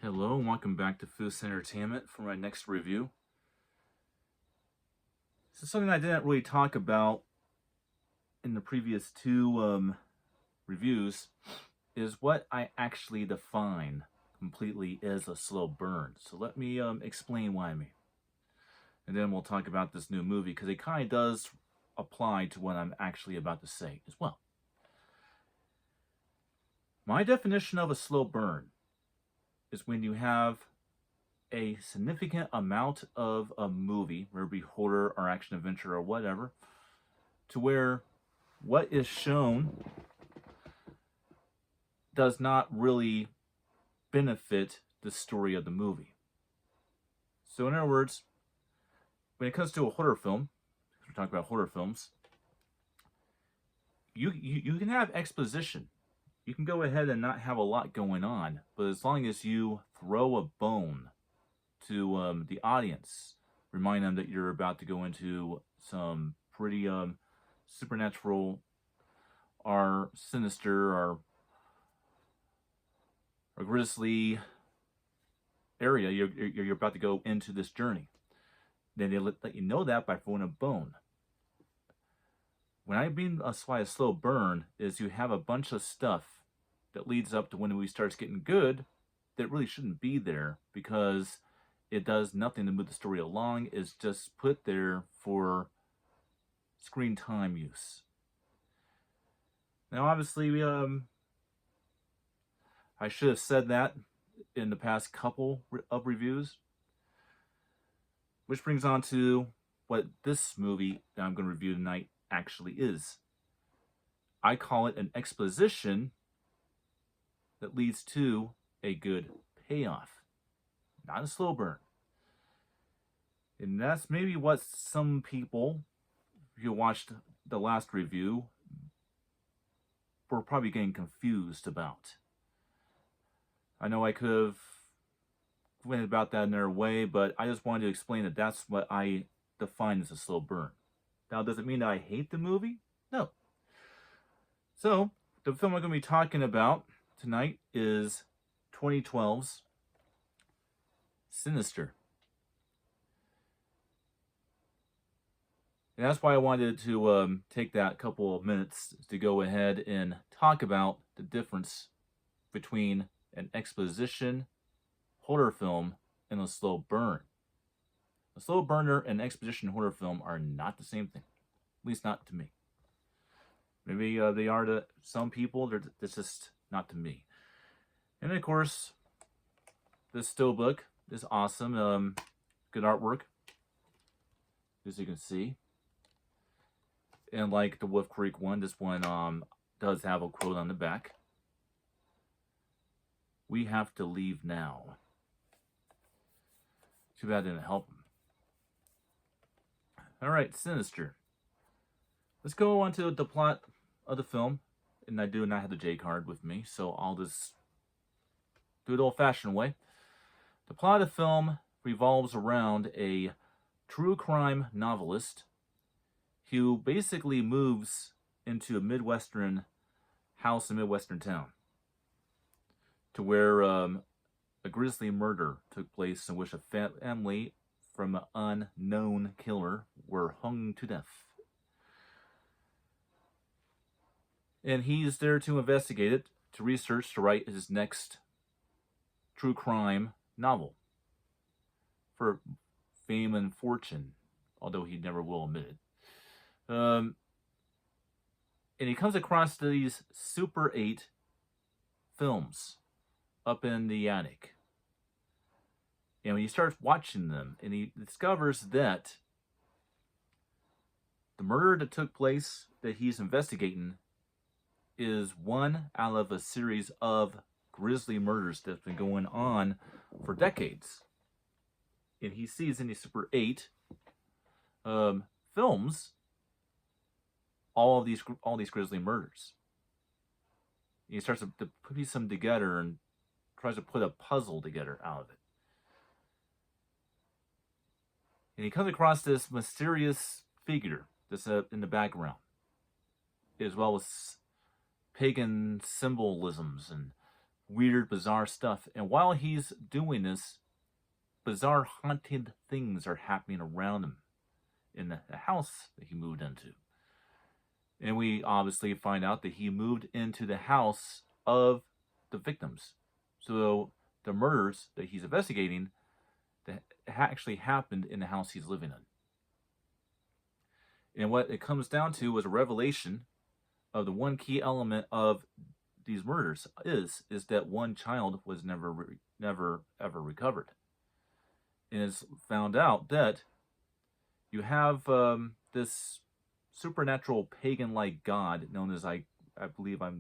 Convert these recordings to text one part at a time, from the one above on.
Hello and welcome back to Food Entertainment for my next review. This is something I didn't really talk about in the previous two reviews, is what I actually define completely as a slow burn. So let me explain what I mean. And then we'll talk about this new movie, because it kind of does apply to what I'm actually about to say as well. My definition of a slow burn is when you have a significant amount of a movie, whether it be horror or action adventure or whatever, to where what is shown does not really benefit the story of the movie. So in other words, when it comes to a horror film, we're talking about horror films, you can have exposition. You can go ahead and not have a lot going on, but as long as you throw a bone to the audience, remind them that you're about to go into some pretty supernatural or sinister or grisly area, you're about to go into this journey. Then they let you know that by throwing a bone. When I mean by a slow burn is you have a bunch of stuff that leads up to when the movie starts getting good that really shouldn't be there, because it does nothing to move the story along. It's just put there for screen time use. Now, obviously, I should have said that in the past couple of reviews, which brings on to what this movie that I'm going to review tonight actually is. I call it an exposition that leads to a good payoff, not a slow burn. And that's maybe what some people, if you watched the last review, were probably getting confused about. I know I could have went about that in their way, but I just wanted to explain that that's what I define as a slow burn. Now, does it mean that I hate the movie? No. So, the film I'm going to be talking about tonight is 2012's Sinister. And that's why I wanted to take that couple of minutes to go ahead and talk about the difference between an exposition horror film and a slow burn. A slow burner and exposition horror film are not the same thing, at least not to me. Maybe they are to some people, it's just not to me. And of course, this steelbook is awesome. Good artwork, as you can see. And like the Wolf Creek one, this one does have a quote on the back. "We have to leave now." Too bad it didn't help him. Alright, Sinister. Let's go on to the plot of the film. And I do not have the J card with me, so I'll just do it old-fashioned way. The plot of the film revolves around a true crime novelist who basically moves into a Midwestern house in a Midwestern town, to where a grisly murder took place in which a family from an unknown killer were hung to death. And he's there to investigate it, to research, to write his next true crime novel for fame and fortune, although he never will admit it. And he comes across these Super 8 films up in the attic. And when he starts watching them, and he discovers that the murder that took place that he's investigating is one out of a series of grisly murders that's been going on for decades. And he sees in the Super 8 films all these grisly murders. He starts to piece them together and tries to put a puzzle together out of it. And he comes across this mysterious figure that's in the background, as well as pagan symbolisms and weird, bizarre stuff. And while he's doing this, bizarre, haunted things are happening around him in the house that he moved into. And we obviously find out that he moved into the house of the victims. So the murders that he's investigating that actually happened in the house he's living in. And what it comes down to is a revelation of the one key element of these murders is that one child was never ever recovered. And it's found out that you have this supernatural pagan-like god known as I believe I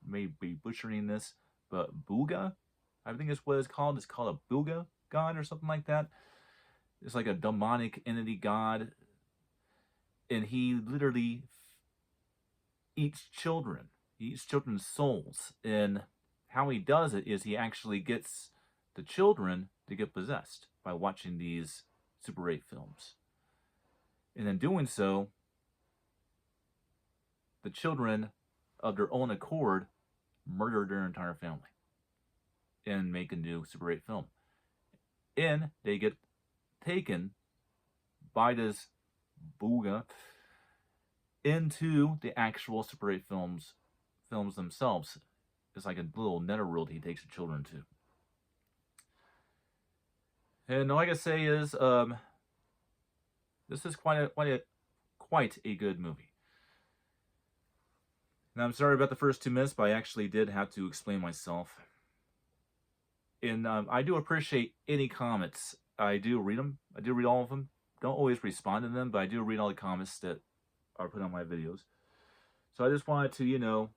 may be butchering this, but Buga, I think is what it's called. It's called a Buga god or something like that. It's like a demonic entity god, and he literally eats children. He eats children's souls, and how he does it is he actually gets the children to get possessed by watching these Super 8 films. And in doing so, the children, of their own accord, murder their entire family and make a new Super 8 film. And they get taken by this Booga into the actual Super 8 films themselves. It's like a little netherworld he takes the children to. And all I can say is, this is quite a good movie. And I'm sorry about the first 2 minutes, but I actually did have to explain myself. And I do appreciate any comments. I do read them. I do read all of them. Don't always respond to them, but I do read all the comments that are put on my videos. So I just wanted to,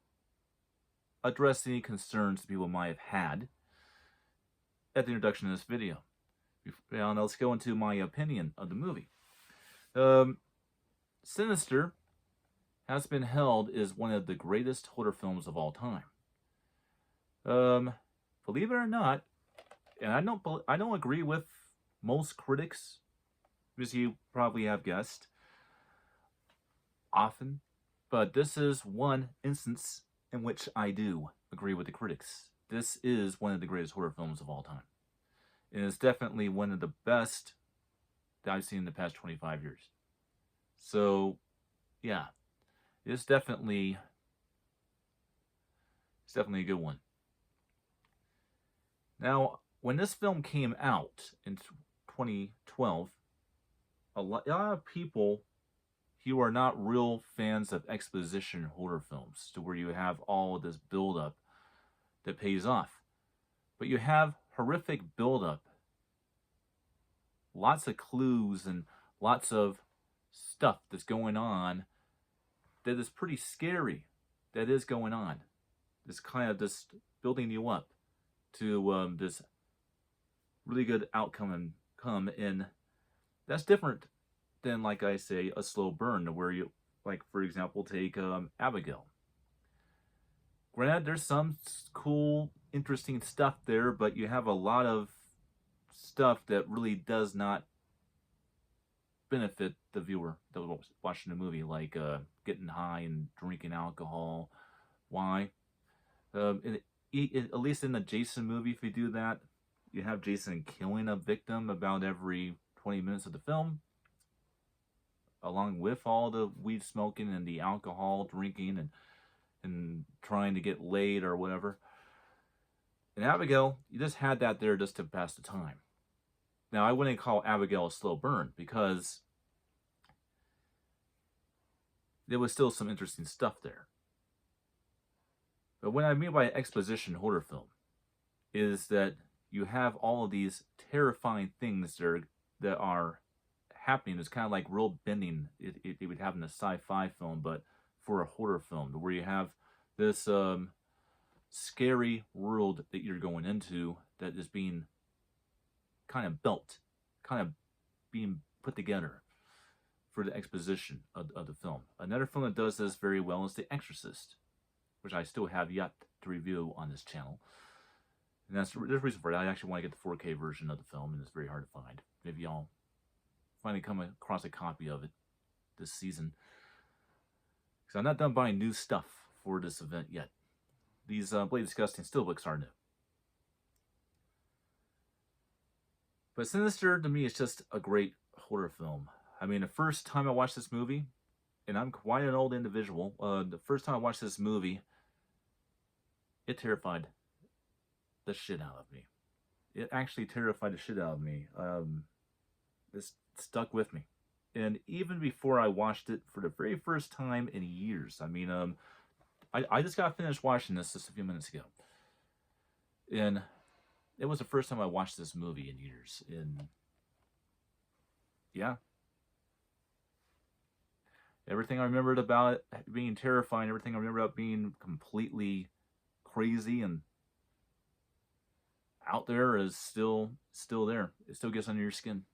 address any concerns people might have had at the introduction of this video. Now let's go into my opinion of the movie. Sinister has been held as one of the greatest horror films of all time. Believe it or not, and I don't agree with most critics, as you probably have guessed, often, but this is one instance in which I do agree with the critics. This is one of the greatest horror films of all time. And it's definitely one of the best that I've seen in the past 25 years. So, yeah, it's definitely a good one. Now, when this film came out in 2012, a lot of people who are not real fans of exposition horror films, to where you have all of this build-up that pays off. But you have horrific build-up, lots of clues and lots of stuff that's going on that is pretty scary, that is going on. It's kind of just building you up to this really good outcome and come in. That's different than, like I say, a slow burn, where you, like, for example, take Abigail. Granted, there's some cool, interesting stuff there, but you have a lot of stuff that really does not benefit the viewer that was watching the movie, like getting high and drinking alcohol. Why? At least in the Jason movie, if you do that, you have Jason killing a victim about every 20 minutes of the film, along with all the weed smoking and the alcohol drinking and trying to get laid or whatever. In Abigail, you just had that there just to pass the time. Now, I wouldn't call Abigail a slow burn, because there was still some interesting stuff there. But what I mean by exposition horror film is that you have all of these terrifying things that are happening. It's kind of like world bending it would have in a sci-fi film, but for a horror film, where you have this scary world that you're going into that is being kind of built, kind of being put together for the exposition of the film. Another film that does this very well is The Exorcist, which I still have yet to review on this channel. And there's a reason for it. I actually want to get the 4K version of the film, and it's very hard to find. Maybe I'll finally come across a copy of it this season, because I'm not done buying new stuff for this event yet. These Blade Disgusting Steelbooks are new. But Sinister, to me, is just a great horror film. I mean, the first time I watched this movie, and I'm quite an old individual, the first time I watched this movie, it terrified the shit out of me. It actually terrified the shit out of me. This stuck with me. And even before I watched it for the very first time in years, I mean, I just got finished watching this just a few minutes ago. And it was the first time I watched this movie in years. And yeah. Everything I remembered about it being terrifying, everything I remember about being completely crazy and out there is still there. It still gets under your skin.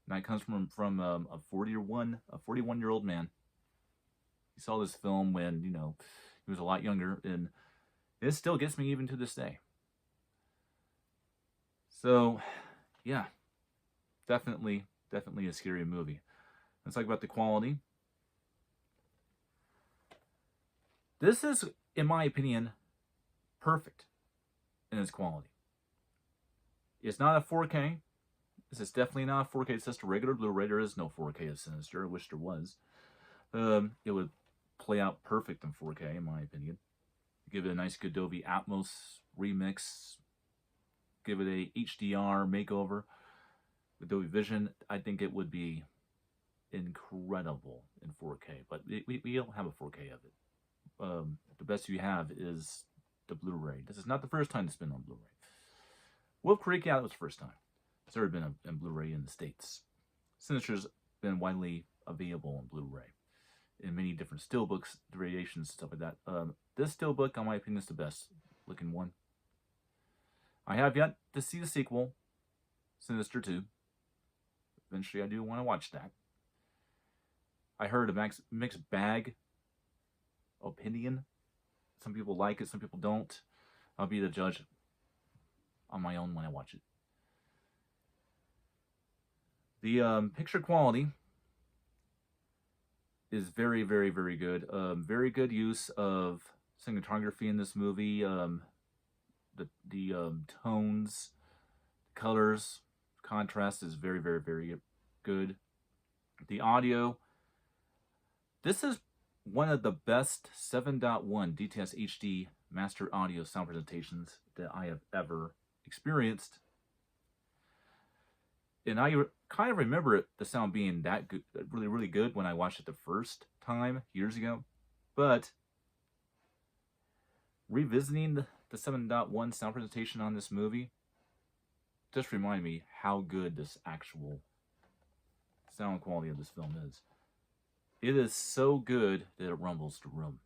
And that comes from a 41-year-old man. He saw this film when, you know, he was a lot younger, and it still gets me even to this day. So, yeah, definitely a scary movie. Let's talk about the quality. This is, in my opinion, perfect in its quality. It's not a 4K. This is definitely not a 4K. It's just a regular Blu-ray. There is no 4K of Sinister. I wish there was. It would play out perfect in 4K, in my opinion. Give it a nice good Dolby Atmos remix. Give it a HDR makeover with Dolby Vision. I think it would be incredible in 4K, but we don't have a 4K of it. The best you have is the Blu-ray. This is not the first time it's been on Blu-ray. Wolf Creek, yeah, that was the first time. It's already been on Blu-ray in the States. Sinister's been widely available on Blu-ray in many different steelbooks, variations, stuff like that. This steelbook, in my opinion, is the best looking one. I have yet to see the sequel, Sinister 2. Eventually, I do want to watch that. I heard a mixed bag opinion. Some people like it, some people don't. I'll be the judge on my own when I watch it. The picture quality is very, very, very good. Very good use of cinematography in this movie. The tones, colors, contrast is very, very, very good. The audio. This is one of the best 7.1 DTS HD master audio sound presentations that I have ever experienced. And I kind of remember the sound being that good, really, really good when I watched it the first time years ago. But revisiting the 7.1 sound presentation on this movie just reminded me how good this actual sound quality of this film is. It is so good that it rumbles the room.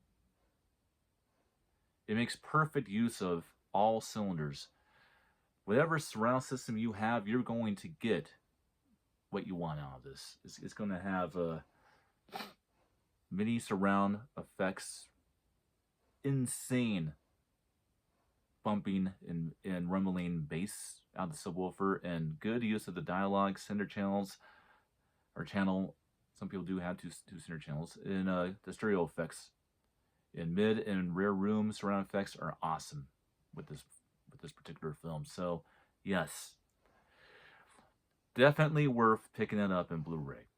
It makes perfect use of all cylinders. Whatever surround system you have, you're going to get what you want out of this. It's going to have mini surround effects, insane bumping and rumbling bass out of the subwoofer, and good use of the dialogue, center channels, or channel. Some people do have two center channels. And the stereo effects in mid and rear room surround effects are awesome with this particular film. So, yes, definitely worth picking it up in Blu-ray.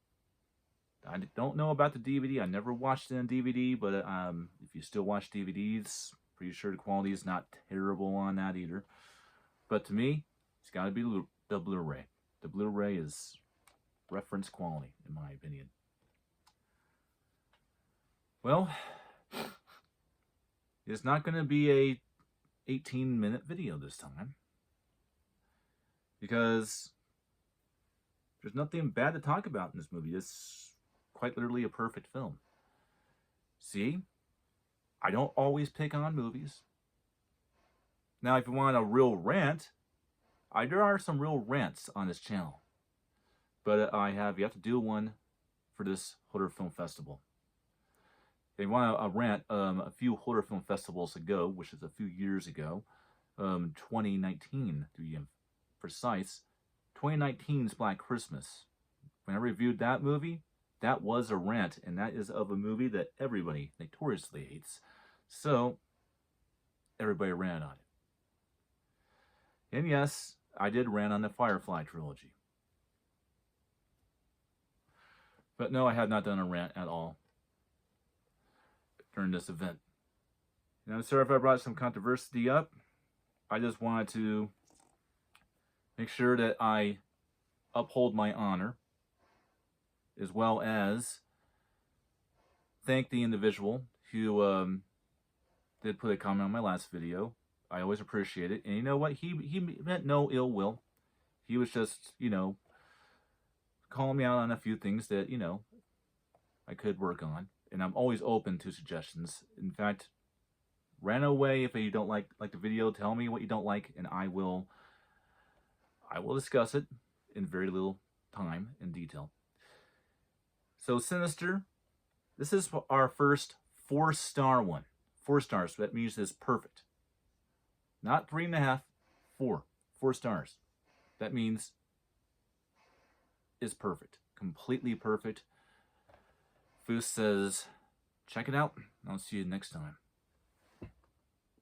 I don't know about the DVD. I never watched it on DVD, but if you still watch DVDs, pretty sure the quality is not terrible on that either. But to me, it's got to be the Blu-ray. The Blu-ray is reference quality, in my opinion. Well, it's not going to be a 18-minute video this time, because there's nothing bad to talk about in this movie. It's quite literally a perfect film. See, I don't always pick on movies. Now, if you want a real rant, there are some real rants on this channel, but I have yet to do one for this horror film festival. If you want a rant, a few horror film festivals ago, which is a few years ago, 2019 to be precise, 2019's Black Christmas. When I reviewed that movie, that was a rant, and that is of a movie that everybody notoriously hates. So, everybody ran on it. And yes, I did rant on the Firefly trilogy. But no, I have not done a rant at all during this event. And I'm sorry if I brought some controversy up. I just wanted to make sure that I uphold my honor, as well as thank the individual who did put a comment on my last video. I always appreciate it. And you know what? He meant no ill will. He was just, you know, calling me out on a few things that, you know, I could work on. And I'm always open to suggestions. In fact, rant away if you don't like the video. Tell me what you don't like, and I will discuss it in very little time and detail. So Sinister, this is our first 4-star one. 4 stars, so that means it's perfect. Not 3.5, 4. 4 stars. That means it's perfect. Completely perfect. Foos says, check it out. I'll see you next time.